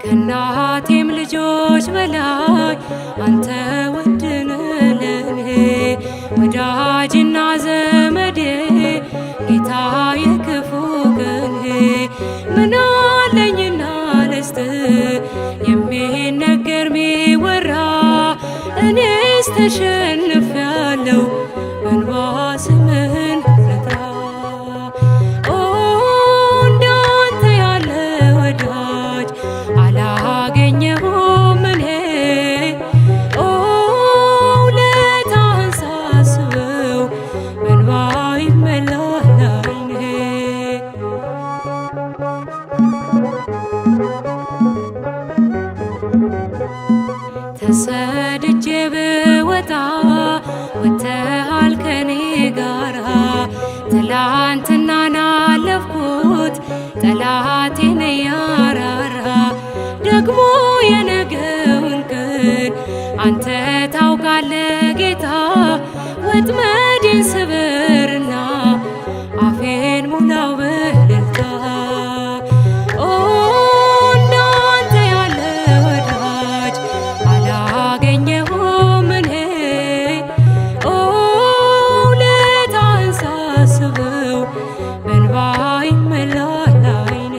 ከእናቴም ልጆች በላይ አንተ ውድ ነህ ለኔ። ወዳጅና ዘመዴ ጌታ የክፉ ቀኔ ምን አለኝና ልስጥህ የሚነገር ሚወራ እኔስ ተሸንፌአለሁ በእንባ ስምህን ልጥራ። ኦ እንዳንተ ያለ ወዳጅ አላገኘሁም እኔ ኦ ውለታህን ሳስበው በእንባ ይሞላል ዓይኔ። ተሰድጄ ብወጣ ወጥተሃል ከኔ ጋራ ትላንትናን አለፍኩት ጠላቴን እያራራ ደግሞ የነገውን ቀን አንተ ታውቃለህ ጌታ ወጥመዴን ስበርና አፌን ሙላው በእልልታ። ኦ እንዳንተ ያለ ወዳጅ አላገኘሁም እኔ ኦ ውለታህን ሳስበው በእንባ ይሞላል ዓይኔ።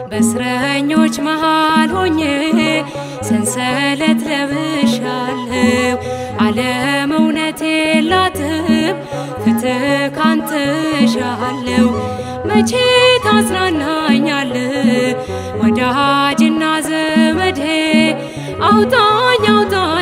በእስረኞች መሃል ሆኜ ሰንሰለት ለብሻለሁ ዓለም እውነት የላትም ፍትህ ካንተ እሻለሁ። መቼ ታጽናናኛለህ ወዳጅና ዘመዴ አውጣኝ አውጣኝ